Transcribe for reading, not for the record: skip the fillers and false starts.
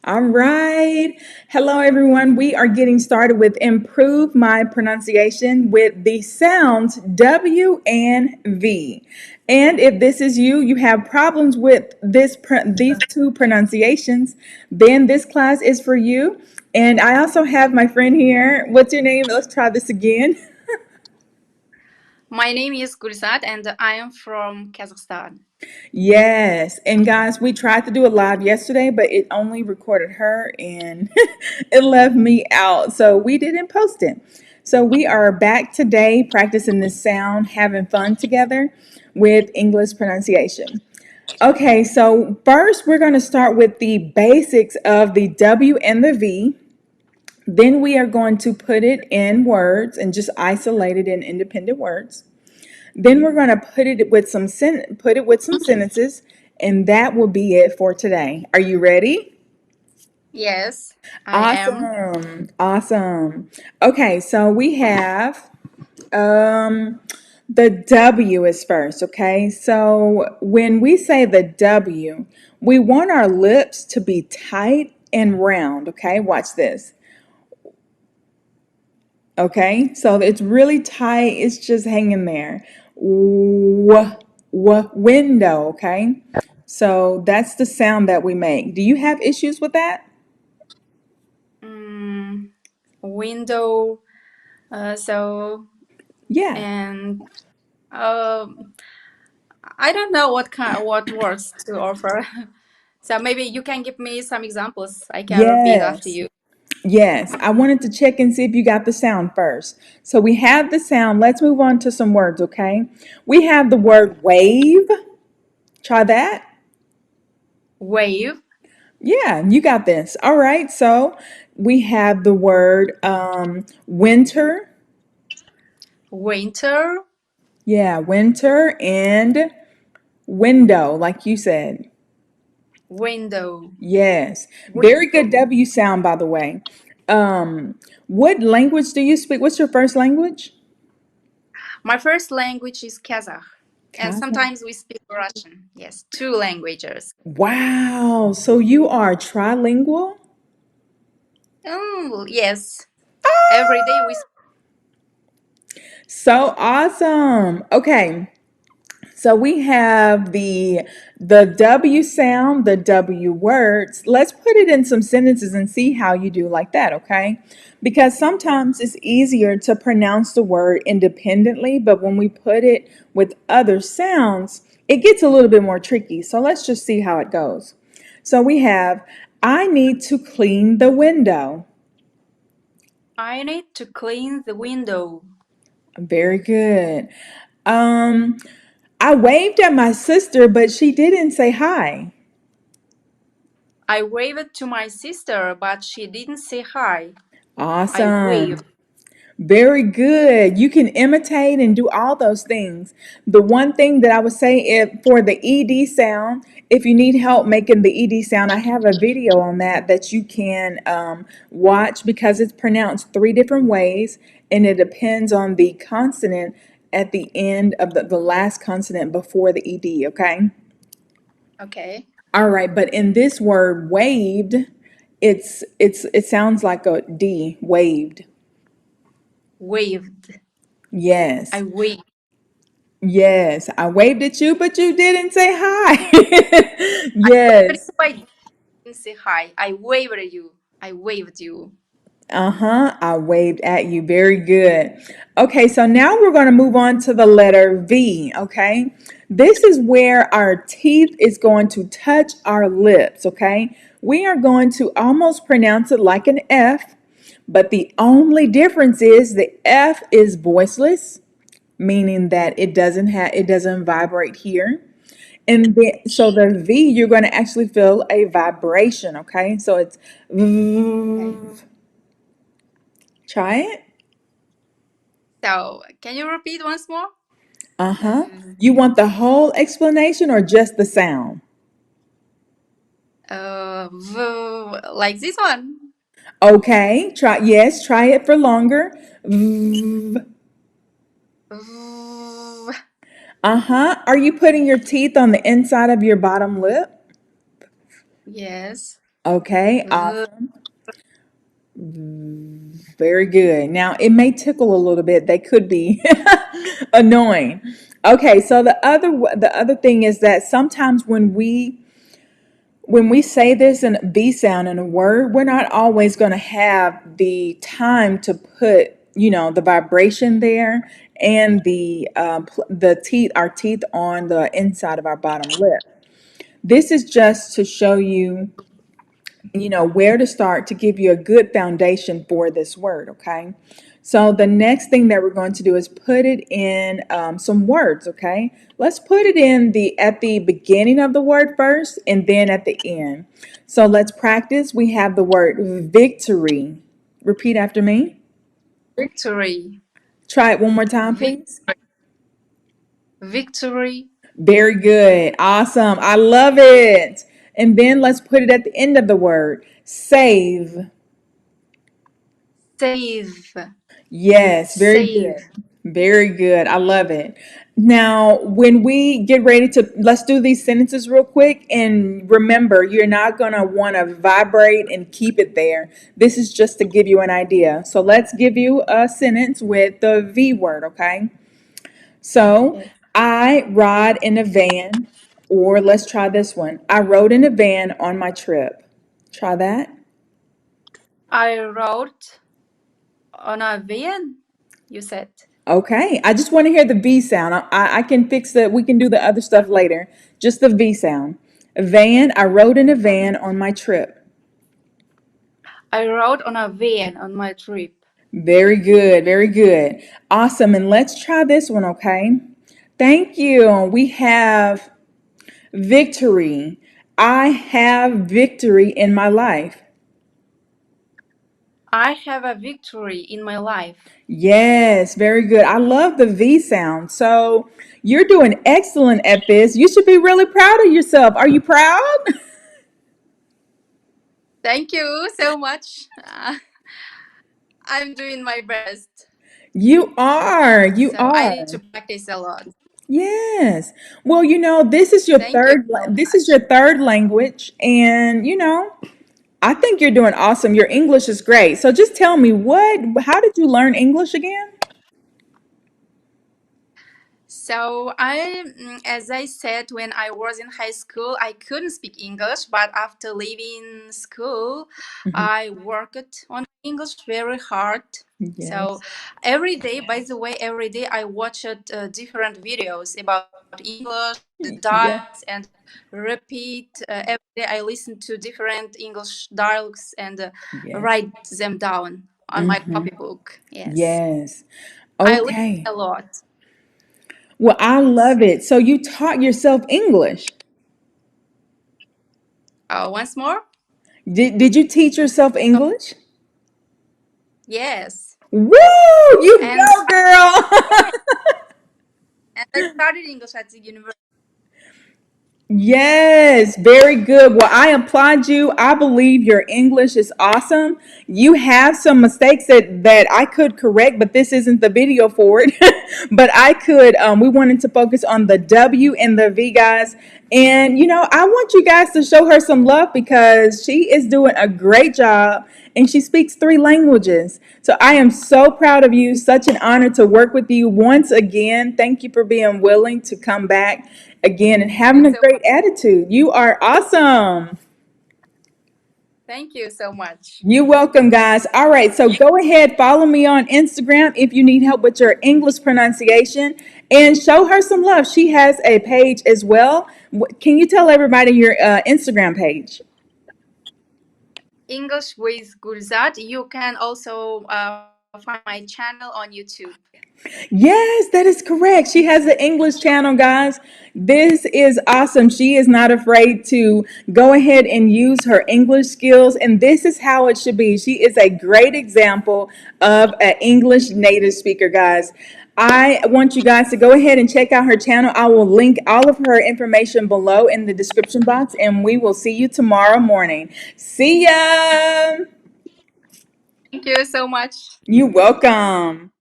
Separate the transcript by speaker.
Speaker 1: All right. Hello, everyone. We are getting started with Improve My Pronunciation with the sounds W and V. And if this is you, you have problems with these two pronunciations, then this class is for you. And I also have my friend here. What's your name? Let's try this again.
Speaker 2: My name is Gulsat and I am from Kazakhstan.
Speaker 1: Yes. And guys, we tried to do a live yesterday, but it only recorded her and it left me out. So we didn't post it. So we are back today practicing this sound, having fun together with English pronunciation. Okay, so first we're going to start with the basics of the W and the V. Then we are going to put it in words and just isolate it in independent words. Then we're going to put it with some sentences, and that will be it for today. Are you ready?
Speaker 2: Yes, I am.
Speaker 1: Awesome. Okay, so we have the W is first, okay? So when we say the W, we want our lips to be tight and round, okay? Watch this. Okay, so it's really tight, it's just hanging there. Window, okay? So that's the sound that we make. Do you have issues with that?
Speaker 2: Window.
Speaker 1: Yeah.
Speaker 2: And I don't know what words to offer. So maybe you can give me some examples. I can repeat after
Speaker 1: Yes.
Speaker 2: you.
Speaker 1: Yes. I wanted to check and see if you got the sound first. So we have the sound. Let's move on to some words, okay? We have the word wave. Try that.
Speaker 2: Wave.
Speaker 1: Yeah, you got this. All right. So we have the word winter.
Speaker 2: Winter.
Speaker 1: Yeah, winter and window, like you said.
Speaker 2: Window.
Speaker 1: Yes. Very good
Speaker 2: Window.
Speaker 1: W sound, by the way. What language do you speak? What's your first language?
Speaker 2: My first language is Kazakh. And
Speaker 1: Kazakh.
Speaker 2: sometimes we speak Russian. Yes, two languages.
Speaker 1: Wow. So you are trilingual?
Speaker 2: Oh, yes. Every day we speak.
Speaker 1: So awesome. Okay. So we have the W sound, the W words. Let's put it in some sentences and see how you do like that, okay? Because sometimes it's easier to pronounce the word independently, but when we put it with other sounds, it gets a little bit more tricky. So let's just see how it goes. So we have I need to clean the window.
Speaker 2: I need to clean the window.
Speaker 1: Very good. Um I waved at my sister, but she didn't say hi.
Speaker 2: I waved to my sister, but she didn't say hi. I
Speaker 1: Awesome.
Speaker 2: waved.
Speaker 1: Very good. You can imitate and do all those things. The one thing that I would say if for the ED sound, if you need help making the ED sound, I have a video on that you can watch because it's pronounced three different ways and it depends on the consonant at the end of the last consonant before the ED, okay?
Speaker 2: Okay.
Speaker 1: All right, but in this word waved, it sounds like a D, waved.
Speaker 2: Waved.
Speaker 1: Yes.
Speaker 2: I waved.
Speaker 1: Yes, I waved at you, but you didn't say hi.
Speaker 2: I waved
Speaker 1: Yes.
Speaker 2: you. I didn't say hi. I waved you. I waved you.
Speaker 1: Uh-huh. I waved at you. Very good. Okay, so now we're going to move on to the letter V, okay? This is where our teeth is going to touch our lips, okay? We are going to almost pronounce it like an F, but the only difference is the F is voiceless, meaning that it doesn't vibrate here. And then, so the V, you're going to actually feel a vibration, okay? So it's
Speaker 2: Okay.
Speaker 1: try it.
Speaker 2: So, can you repeat once more?
Speaker 1: Uh-huh.
Speaker 2: Um,
Speaker 1: You want the whole explanation or just the sound?
Speaker 2: like this one.
Speaker 1: Okay, try it for longer. V.
Speaker 2: V-
Speaker 1: Uh-huh. Are you putting your teeth on the inside of your bottom lip?
Speaker 2: Yes.
Speaker 1: Okay,
Speaker 2: V-
Speaker 1: very good. Now, it may tickle a little bit. They could be annoying. Okay, so the other thing is that sometimes when we say this in V sound in a word, we're not always going to have the time to put, the vibration there and the teeth, our teeth on the inside of our bottom lip. This is just to show you, where to start to give you a good foundation for this word, okay? So the next thing that we're going to do is put it in some words, okay? Let's put it in at the beginning of the word first and then at the end. So let's practice. We have the word victory. Repeat after me.
Speaker 2: Victory.
Speaker 1: Try it one more time,
Speaker 2: Vic-
Speaker 1: please.
Speaker 2: Victory.
Speaker 1: Very good. Awesome. I love it. And then let's put it at the end of the word. Save.
Speaker 2: Save.
Speaker 1: Yes, very
Speaker 2: Save.
Speaker 1: good. Very good. I love it. Now, when we get ready let's do these sentences real quick. And remember, you're not going to want to vibrate and keep it there. This is just to give you an idea. So let's give you a sentence with the V word, okay? So, I ride in a van, or let's try this one. I rode in a van on my trip. Try that.
Speaker 2: I wrote on a van, you said.
Speaker 1: Okay, I just want to hear the V sound. I can fix that. We can do the other stuff later. Just the V sound. A van. I rode in a van on my trip.
Speaker 2: I rode on a van on my trip.
Speaker 1: Very good. Very good. Awesome. And let's try this one, okay? Thank you. We have victory. I have victory in my life.
Speaker 2: I have a victory in my life.
Speaker 1: Yes, very good. I love the V sound. So you're doing excellent at this. You should be really proud of yourself. Are you proud?
Speaker 2: Thank you so much. I'm doing my best.
Speaker 1: You are. You
Speaker 2: So I need to
Speaker 1: are.
Speaker 2: practice a lot.
Speaker 1: Yes. Well, this is your
Speaker 2: Thank you
Speaker 1: third
Speaker 2: so
Speaker 1: this is
Speaker 2: much.
Speaker 1: your third language, and I think you're doing awesome. Your English is great. So just tell me, how did you learn English again?
Speaker 2: So as I said, when I was in high school, I couldn't speak English, but after leaving school,
Speaker 1: Mhm.
Speaker 2: I worked on English very hard. So
Speaker 1: Yes.
Speaker 2: every day, by the way, every day I watched different videos about English, the
Speaker 1: Yeah.
Speaker 2: dialects, and repeat. Every day I listen to different English dialects and
Speaker 1: Yes.
Speaker 2: write them down on my
Speaker 1: Hmm.
Speaker 2: copybook. Yes,
Speaker 1: Yes.
Speaker 2: I listen
Speaker 1: Okay.
Speaker 2: a lot.
Speaker 1: Well, I
Speaker 2: Yes.
Speaker 1: love it. So you taught yourself English.
Speaker 2: Once more?
Speaker 1: Did you teach yourself
Speaker 2: So,
Speaker 1: English?
Speaker 2: yes.
Speaker 1: Woo! You
Speaker 2: And
Speaker 1: go, girl.
Speaker 2: I studied English at the university.
Speaker 1: Yes, very good. Well, I applaud you. I believe your English is awesome. You have some mistakes that I could correct, but this isn't the video for it. But I could. We wanted to focus on the W and the V, guys. And I want you guys to show her some love because she is doing a great job and she speaks three languages. So I am so proud of you. Such an honor to work with you once again. Thank you for being willing to come back again and
Speaker 2: Thank
Speaker 1: having
Speaker 2: you
Speaker 1: a
Speaker 2: so
Speaker 1: great
Speaker 2: much.
Speaker 1: attitude. You are awesome.
Speaker 2: Thank you so much.
Speaker 1: You're welcome, guys. All right, so go ahead, follow me on Instagram if you need help with your English pronunciation and show her some love. She has a page as well. Can you tell everybody your Instagram page?
Speaker 2: English with Gulzad. You can also find my channel on YouTube.
Speaker 1: Yes, that is correct. She has an English channel, guys. This is awesome. She is not afraid to go ahead and use her English skills, and this is how it should be. She is a great example of an English native speaker, guys. I want you guys to go ahead and check out her channel. I will link all of her information below in the description box, and we will see you tomorrow morning. See ya.
Speaker 2: Thank you so much.
Speaker 1: You're welcome.